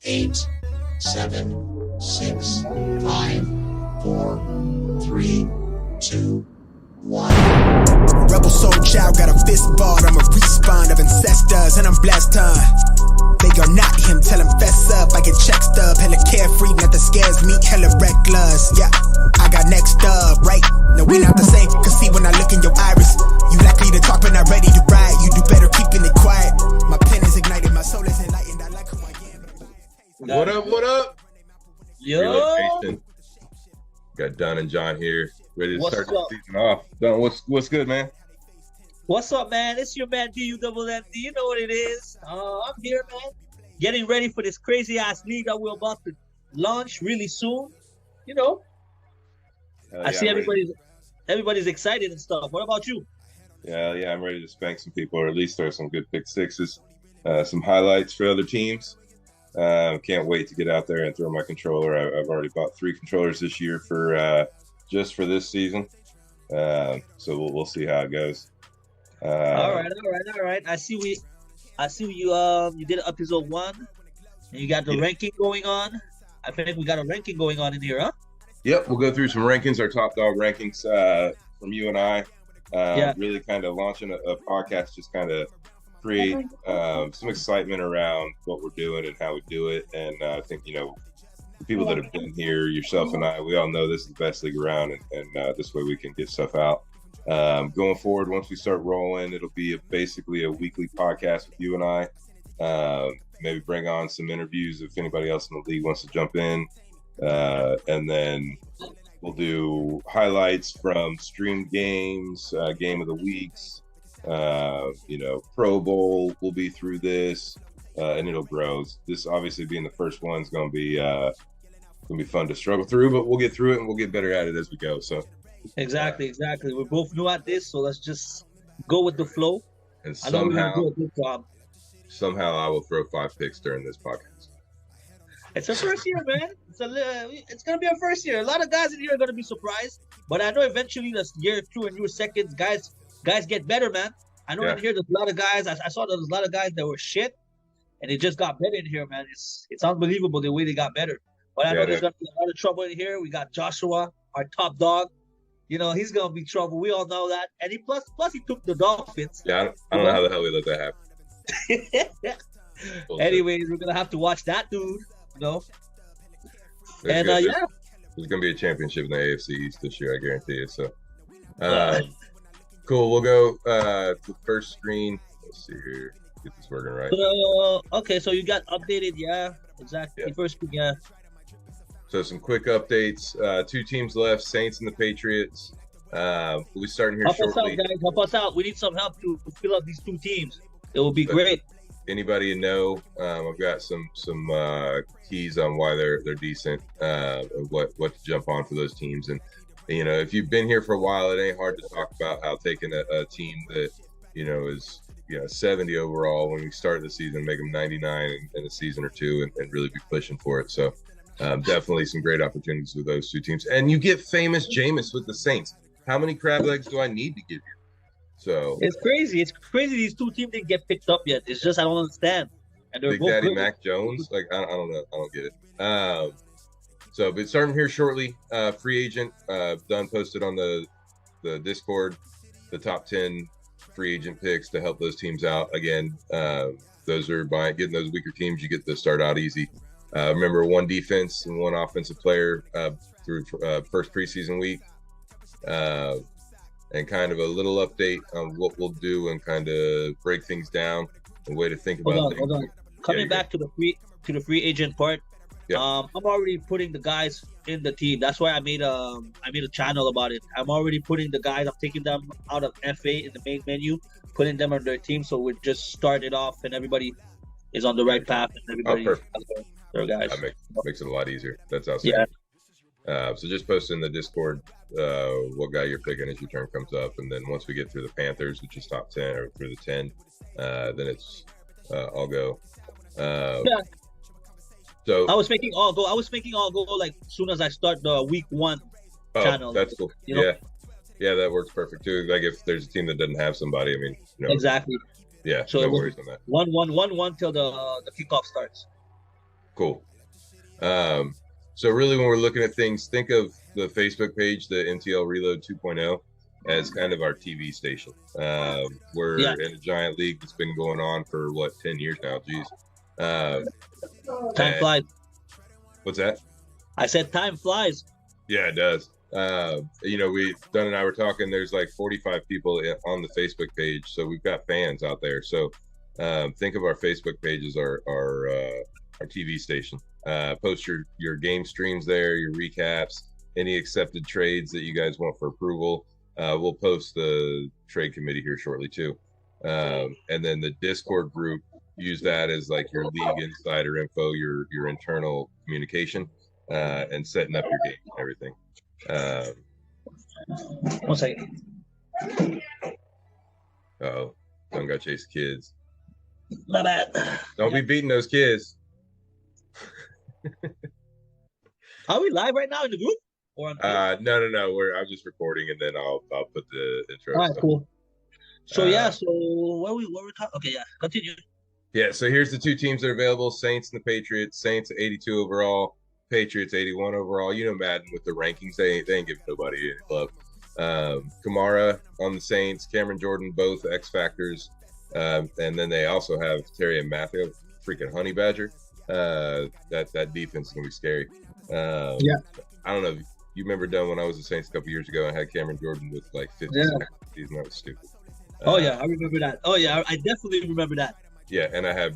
eight, seven, six, five, four, three, two, one. Rebel soul child got a fist ball. I'm a respawn of ancestors, and I'm blessed, They are not him, tell him fess up. I get check stub, hella carefree, nothing scares me, hella reckless. Yeah, I got next up, right? No, we not the same, cause see when I look in your iris, you likely to talk but not ready to ride. You do better keeping it quiet. My pen is ignited, my soul is enlightened. I like who I am. What up, what up? Yo, Relocation. Got Don and John here, ready to start the season off. Don, what's good, man? what's up, man? It's your man DUMMD. You know what it is. I'm here, man. Getting ready for this crazy ass league that we're about to launch really soon. You know, I see everybody's excited and stuff. What about you? Yeah, I'm ready to spank some people, or at least throw some good pick sixes, some highlights for other teams. Can't wait to get out there and throw my controller. I've already bought 3 controllers this year for just for this season. So we'll see how it goes. All right. I see you did episode 1 and you got the ranking going on. I think we got a ranking going on in here, huh? Yep, we'll go through some rankings, our top dog rankings from you and I. Really kind of launching a podcast, just kind of create some excitement around what we're doing and how we do it. And I think, the people that have been here, yourself and I, we all know this is the best league around, and this way we can get stuff out. Going forward, once we start rolling, it'll be basically a weekly podcast with you and I. Maybe bring on some interviews if anybody else in the league wants to jump in. And then we'll do highlights from streamed games, game of the weeks, Pro Bowl. We'll be through this, and it'll grow. This obviously being the first one is going to be fun to struggle through, but we'll get through it and we'll get better at it as we go. So exactly. We're both new at this, so let's just go with the flow. And I know we're gonna do a good job. Somehow I will throw 5 picks during this podcast. It's our first year, man. It's gonna be our first year. A lot of guys in here are gonna be surprised, but I know eventually this year 2 and year seconds, guys get better, man. I know in here there's a lot of guys. I saw there's a lot of guys that were shit, and it just got better in here, man. It's unbelievable the way they got better. But I know there's gonna be a lot of trouble in here. We got Joshua, our top dog. He's gonna be trouble. We all know that. And plus he took the Dolphins. Yeah, I don't know how the hell we let that happen. Anyways, we're gonna have to watch that dude. There's gonna be a championship in the AFC East this year, I guarantee you. So, cool. We'll go to the first screen. Let's see here. Get this working right. Okay, so you got updated, exactly. Yeah. First, yeah. So some quick updates. 2 teams left: Saints and the Patriots. We'll be starting here shortly. Help us out, guys. Help us out. We need some help to fill up these 2 teams. It will be great. Anybody you know, I've got some keys on why they're decent, what to jump on for those teams. And if you've been here for a while, it ain't hard to talk about how taking a team that is 70 overall when we start the season, make them 99 in a season or 2, and really be pushing for it. So definitely some great opportunities with those 2 teams. And you get famous Jameis with the Saints. How many crab legs do I need to give you? So it's crazy. These 2 teams didn't get picked up yet. It's just I don't understand. And they're Big both Daddy good. Mac Jones. I don't know. I don't get it. So, but starting here shortly. Free agent done posted on the Discord. The top 10 free agent picks to help those teams out. Again, those are by getting those weaker teams. You get to start out easy. Remember, 1 defense and 1 offensive player through first preseason week. And kind of a little update on what we'll do and kind of break things down. A way to think about things. Hold on. Coming back to the free agent part. Yeah. I'm already putting the guys in the team. That's why I made a channel about it. I'm already putting the guys. I'm taking them out of FA in the main menu, putting them on their team. So we just started off, and everybody is on the right path, and everybody has their guys. That makes it a lot easier. That's awesome. Yeah. So just post in the Discord what guy you're picking as your turn comes up, and then once we get through the Panthers, which is top 10 or through the 10, then it's I'll go. So I was making all go like as soon as I start the week 1 channel. That's cool. Yeah, that works perfect too. Like if there's a team that doesn't have somebody, exactly. Yeah, So no worries on that. 1-1-1-1 till the kickoff starts. Cool. So really, when we're looking at things, think of the Facebook page, the NTL Reload 2.0, as kind of our TV station. We're in a giant league that's been going on for 10 years now. Geez. Time flies. What's that? I said time flies. Yeah, it does. Dunn and I were talking, there's like 45 people on the Facebook page. So we've got fans out there. So think of our Facebook page as our TV station. Post your game streams there, your recaps, any accepted trades that you guys want for approval. We'll post the trade committee here shortly too. And then the Discord group, use that as like your league insider info, your internal communication, and setting up your game and everything. 1 second. Oh, don't go chase kids. My bad. Don't be beating those kids. Are we live right now in the group? Or on no. I'm just recording, and then I'll put the intro. All right, cool. So so what we talking? Okay, yeah, continue. Yeah, so here's the two teams that are available: Saints and the Patriots. Saints 82 overall, Patriots 81 overall. You know Madden with the rankings, they ain't giving nobody any love. Kamara on the Saints, Cameron Jordan, both X factors, and then they also have Terry and Matthew, freaking honey badger. That defense is gonna be scary. I don't know if you remember Dunn when I was the Saints a couple years ago. I had Cameron Jordan with like 50 season. That was stupid. I remember that. I definitely remember that. Yeah, and I had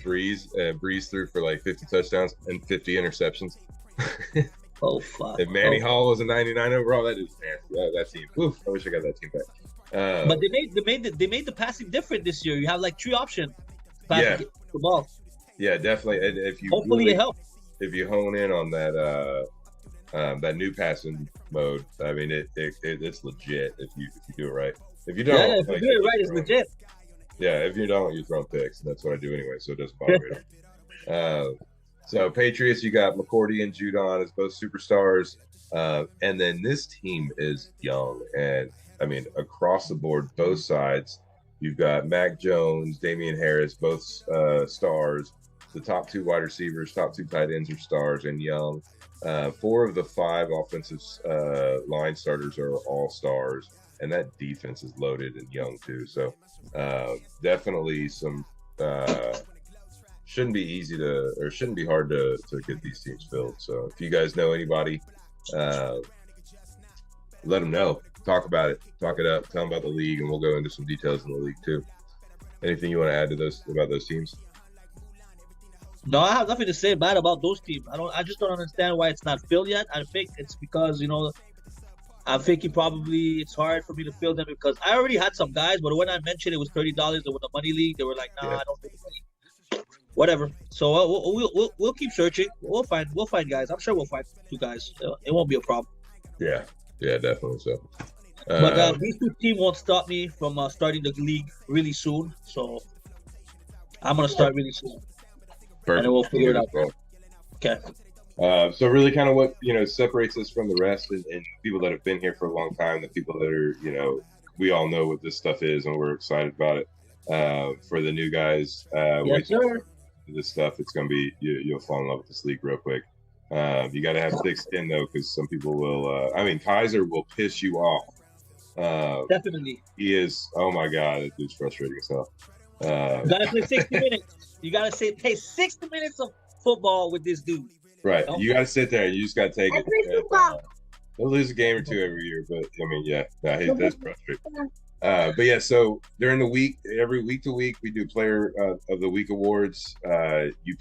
Breeze. Breeze threw for like 50 touchdowns and 50 interceptions. Oh fuck! And Manny Hall was a 99 overall. That is nasty. That team. Oof, I wish I got that team back. But they made the passing different this year. You have like 3 options. The ball. Yeah, definitely. If you hopefully it helps. If you hone in on that new passing mode, I mean it's legit if you do it right. If you don't, if you do it right, it's legit. Yeah, if you don't, you're throwing picks, and that's what I do anyway, so it doesn't bother me. So Patriots, you got McCourty and Judon as both superstars, and then this team is young, and I mean across the board, both sides. You've got Mac Jones, Damian Harris, both stars. The top 2 wide receivers, top 2 tight ends are stars and young. 4 of the 5 offensive line starters are all stars, and that defense is loaded and young too. So definitely some shouldn't be hard to get these teams filled. So if you guys know anybody, let them know. Talk about it. Talk it up. Tell them about the league, and we'll go into some details in the league too. Anything you want to add to about those teams? No, I have nothing to say bad about those teams. I just don't understand why it's not filled yet. I think it's because I'm thinking probably it's hard for me to fill them because I already had some guys, but when I mentioned it was $30 that were the money league, they were like, "Nah, I don't think money." Whatever. So we'll keep searching. We'll find guys. I'm sure we'll find 2 guys. It won't be a problem. Yeah, definitely so. But these 2 teams won't stop me from starting the league really soon. So I'm gonna start really soon. Perfect. And we'll figure it out. Okay. So really kind of what, separates us from the rest and people that have been here for a long time, the people that are, we all know what this stuff is and we're excited about it. For the new guys, yes, sir. This stuff, it's going to be, you'll fall in love with this league real quick. You got to have thick skin though, because some people will, Kaiser will piss you off. Definitely. He is, oh my God, it is frustrating as hell. You got to play 60 minutes. You got to play 60 minutes of football with this dude. Right. You got to sit there. You just got to take it. They'll lose a game or 2 every year, but that's frustrating. But yeah, so during the week, every week to week, we do player of the week awards. You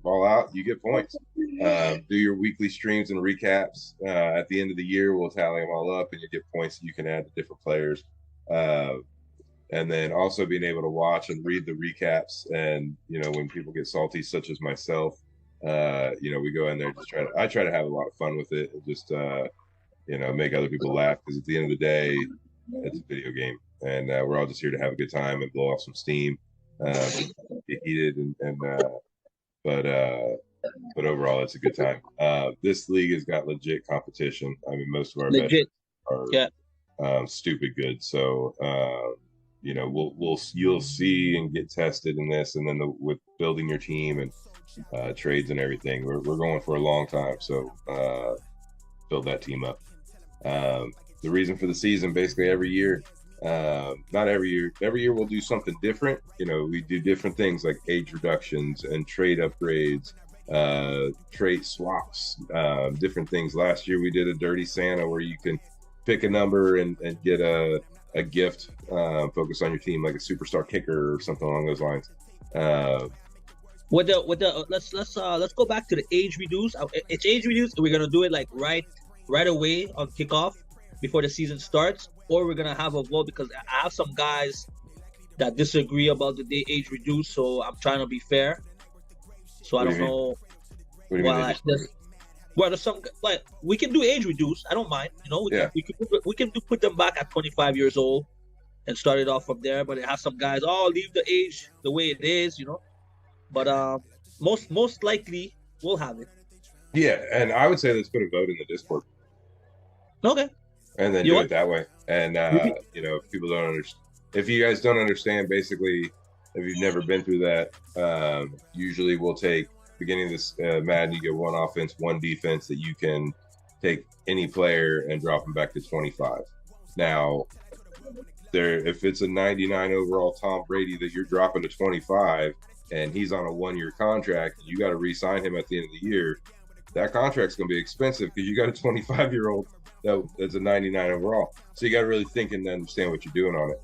ball out, you get points. Do your weekly streams and recaps. At the end of the year, we'll tally them all up and you get points that you can add to different players. And then also being able to watch and read the recaps. And, when people get salty, such as myself, we go in there, I try to have a lot of fun with it and just, make other people laugh. Because at the end of the day, it's a video game. And we're all just here to have a good time and blow off some steam, get heated. But overall, it's a good time. This league has got legit competition. I mean, most of our veterans are stupid good. So, you'll see and get tested in this, and then with building your team and trades and everything. We're going for a long time, so build that team up. The reason for the season, basically every year, not every year we'll do something different. We do different things like age reductions and trade upgrades, trait swaps, different things. Last year we did a Dirty Santa where you can pick a number and get a gift focus on your team, like a superstar kicker or something along those lines. Let's go back to the age reduce. It's age reduced. We're gonna do it like right away on kickoff before the season starts, or we're gonna have a vote, because I have some guys that disagree about the day age reduced. So I'm trying to be fair. So I don't know. What do you mean? There's some, like, we can do age reduced. I don't mind. We can put them back at 25 years old and start it off from there. But it has some guys, leave the age the way it is, But most likely we'll have it. Yeah, and I would say let's put a vote in the Discord. Okay. And then do it that way. And if people don't understand, if you guys don't understand, basically, if you've never been through that, usually we'll take beginning of this Madden, you get one offense, one defense that you can take any player and drop them back to 25. Now, if it's a 99 overall Tom Brady that you're dropping to 25 and he's on a 1-year contract, you got to re-sign him at the end of the year. That contract's going to be expensive because you got a 25-year-old that's a 99 overall. So you got to really think and understand what you're doing on it.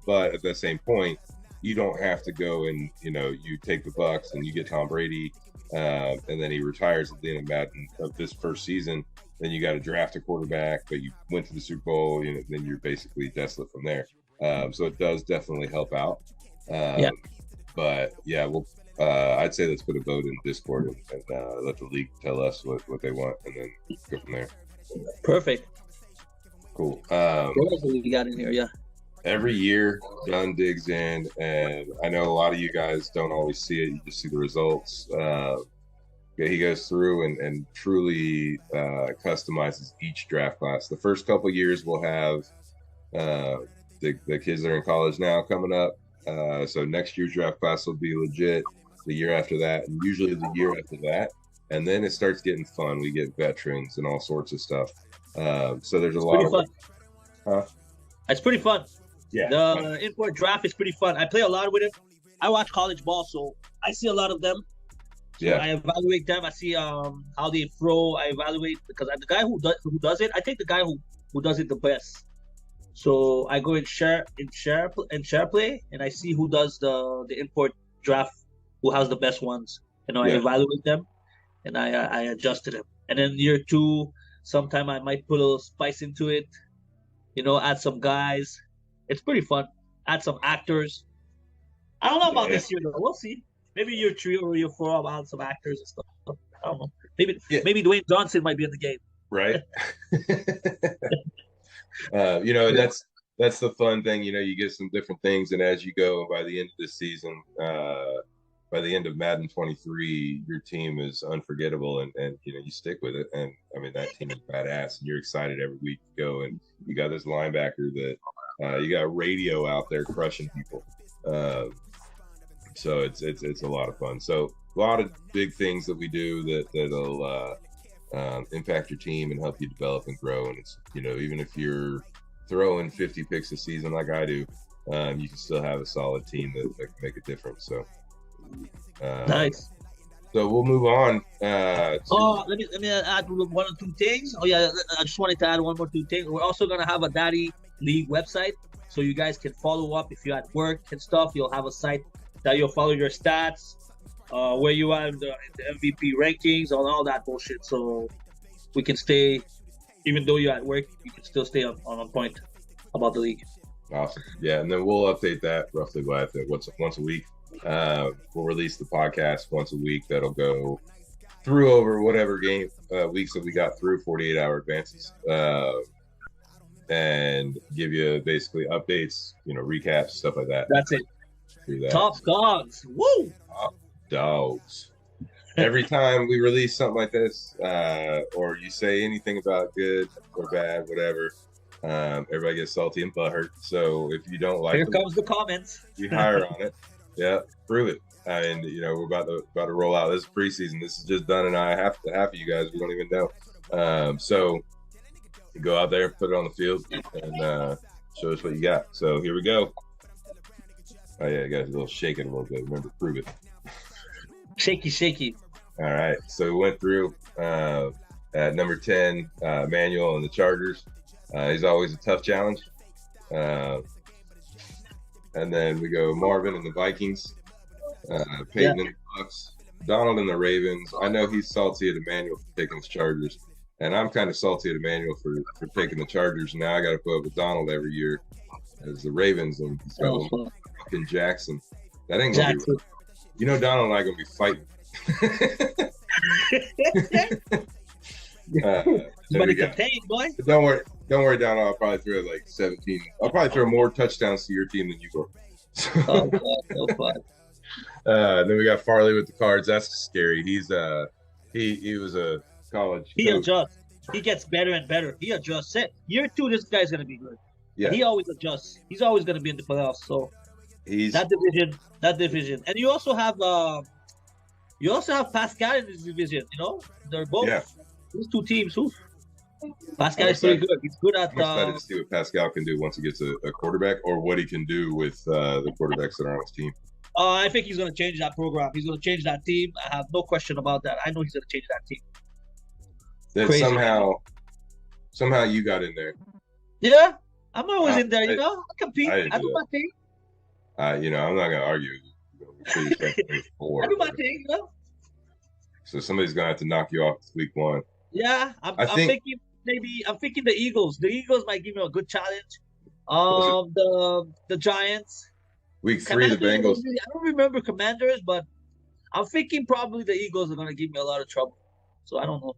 But at the same point, you don't have to go and, you take the Bucks and you get Tom Brady and then he retires at the end of Madden of this first season. Then you got to draft a quarterback, but you went to the Super Bowl, then you're basically desolate from there. So it does definitely help out. But yeah, I'd say let's put a vote in Discord and let the league tell us what they want, and then go from there. Perfect. Cool. What else we got in here? Yeah. Every year, Dunn digs in, and I know a lot of you guys don't always see it. You just see the results. He goes through and truly customizes each draft class. The first couple of years, we'll have the kids that are in college now coming up. So next year's draft class will be legit. The year after that, and usually the year after that. And then it starts getting fun. We get veterans and all sorts of stuff. So there's a lot of fun. It's pretty fun. Yeah. The import draft is pretty fun. I play a lot with it. I watch college ball, so I see a lot of them. So I evaluate them. I see how they throw. I evaluate, because the guy who does it, I think the guy who does it the best. So I go and share play, and I see who does the import draft, who has the best ones. I evaluate them, and I adjust to them. And then year 2, sometime I might put a little spice into it. Add some guys. It's pretty fun. Add some actors. I don't know about this year though. We'll see. Maybe year 3 or year 4, I'll add some actors and stuff. I don't know. Maybe Dwayne Johnson might be in the game. Right. That's the fun thing. You get some different things, and as you go, by the end of this season, by the end of Madden 23, your team is unforgettable, and you stick with it. And I mean, that team is badass, and you're excited every week to go. And you got this linebacker that you got radio out there crushing people. So it's a lot of fun. So a lot of big things that we do that'll impact your team and help you develop and grow. And it's even if you're throwing 50 picks a season like I do, you can still have a solid team that can make a difference. So nice. So we'll move on. Let me add 1 or 2 things. Oh yeah, I just wanted to add 1 more 2 things. We're also gonna have a Daddy League website, so you guys can follow up if you're at work and stuff. You'll have a site that you'll follow your stats, where you are in the MVP rankings, and all that bullshit. So we can stay, even though you're at work, you can still stay on point about the league. Awesome. Yeah, and then we'll update that roughly once a week. We'll release the podcast once a week. That'll go through over whatever game weeks that we got through, 48-hour advances, and give you basically updates, recaps, stuff like that. That's it. Top dogs. Woo! Top dogs. Every time we release something like this, or you say anything about good or bad, whatever, everybody gets salty and butthurt. So if you don't like Here comes the comments. you hire on it. Yeah, prove it. And we're about to roll out. This is preseason. This is just Dunn and I. Half of you guys, we don't even know. So you go out there, put it on the field, and show us what you got. So here we go. Oh yeah, you guys a little shaking a little bit. Remember, prove it. Shaky. All right. So we went through at number 10, Manuel and the Chargers. He's always a tough challenge. And then we go Marvin and the Vikings. Peyton and the Bucks, Donald and the Ravens. I know he's salty at Emmanuel for taking the Chargers, and I'm kind of salty at Emmanuel for taking the Chargers. Now I got to put up with Donald every year as the Ravens, and he's got fucking Jackson. That ain't gonna be. Donald and I gonna be fighting. Somebody contain, boy. Don't worry, Donald. I'll probably throw like 17. I'll probably throw more touchdowns to your team than you will. Oh, God, no fun. Then we got Farley with the Cards. That's scary. He's he was a college. He adjusts. He gets better and better. He adjusts. Year 2, this guy's gonna be good. Yeah. He always adjusts. He's always gonna be in the playoffs. So he's that division. And you also have Pascal in this division. They're both these two teams. Pascal is pretty good. He's good at. I'm excited to see what Pascal can do once he gets a quarterback, or what he can do with the quarterbacks that are on his team. I think he's going to change that program. He's going to change that team. I have no question about that. I know he's going to change that team. That somehow you got in there. Yeah, I'm always in there. I compete. I do my thing. I'm not going to argue. I do my thing. So somebody's going to have to knock you off week 1. Yeah, I'm thinking the Eagles. The Eagles might give me a good challenge. The Giants. Week 3, the Bengals. I don't remember Commanders, but I'm thinking probably the Eagles are going to give me a lot of trouble. So I don't know.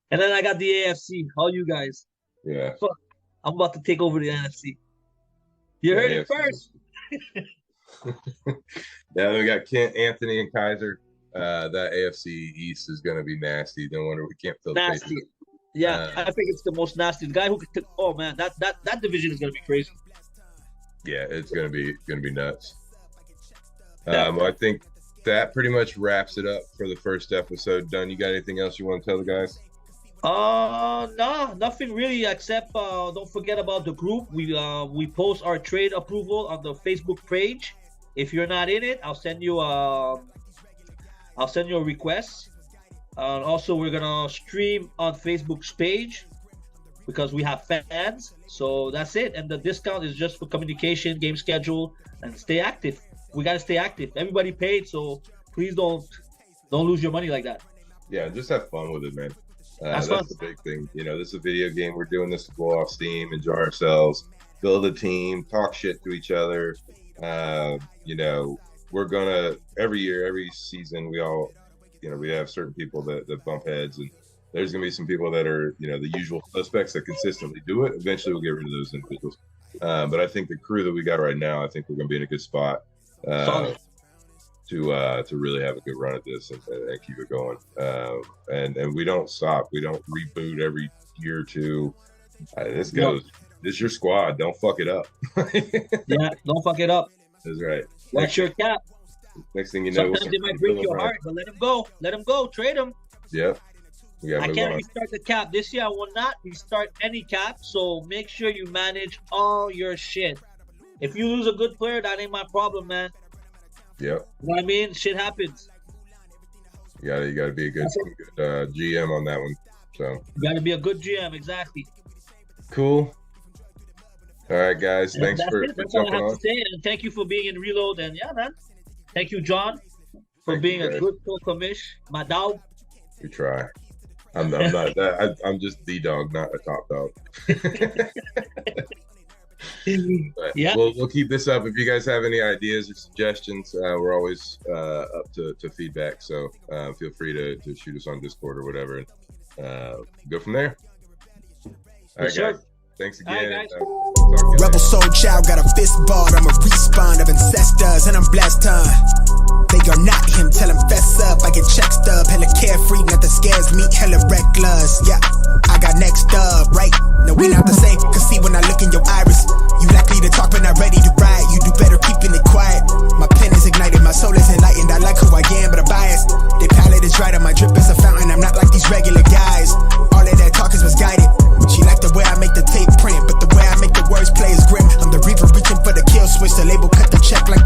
And then I got the AFC. All you guys. Yeah. Fuck. I'm about to take over the NFC. You heard it first. Yeah, we got Kent, Anthony, and Kaiser. That AFC East is going to be nasty. No wonder we can't fill nasty. Faces. Yeah, I think it's the most nasty. The guy who could. Oh man, that division is going to be crazy. Yeah, it's gonna be nuts. I think that pretty much wraps it up for the first episode. Dunn, you got anything else you want to tell the guys? No, nothing really, except don't forget about the group. We post our trade approval on the Facebook page. If you're not in it, I'll send you a request. Also, we're gonna stream on Facebook's page, because we have fans. So that's it. And the discount is just for communication, game schedule, and stay active. We got to stay active. Everybody paid, so please don't lose your money like that. Yeah, just have fun with it, man. That's fun. The big thing. This is a video game. We're doing this to blow off steam, enjoy ourselves, build a team, talk shit to each other. We're going to, every season, we all, we have certain people that bump heads, and there's going to be some people that are, the usual suspects that consistently do it. Eventually, we'll get rid of those individuals. But I think the crew that we got right now, I think we're going to be in a good spot to really have a good run at this and keep it going. And we don't stop. We don't reboot every year or two. This goes. This is your squad. Don't fuck it up. Yeah, don't fuck it up. That's right. Watch your cap. Next thing you know, sometimes they might break your heart, but let them go. Let them go. Trade them. Yeah. I can't restart the cap. This year I will not restart any cap, so make sure you manage all your shit. If you lose a good player, that ain't my problem, man. Yeah. You know what I mean? Shit happens. You gotta be a good GM on that one. So you gotta be a good GM, exactly. Cool. All right, guys. Thanks for jumping on. And thank you for being in Reload. And yeah, man. Thank you, John, for being a good commish. My dog. We try. I'm not that. I'm just the dog, not a top dog. Yeah. We'll keep this up. If you guys have any ideas or suggestions, we're always up to feedback. So feel free to shoot us on Discord or whatever, and go from there. All right, guys. Thanks again. Right, Rebel Soul Child got a fist ball. I'm a respawn of ancestors, and I'm blessed. They are not him. Tell him fess up. I get check stub. Hella carefree, nothing scares me. Hella reckless. Yeah, I got next up. Right? No, we not the same. Cause see when I look in your iris, you likely to talk but not ready to ride. You do better keeping it quiet. My pen is ignited. My soul is enlightened. is right, and my drip is a fountain. I'm not like these regular guys. All of that talk is misguided. She like the way I make the tape print, but the way I make the words play is grim. I'm the reaper reaching for the kill switch. The label cut the check like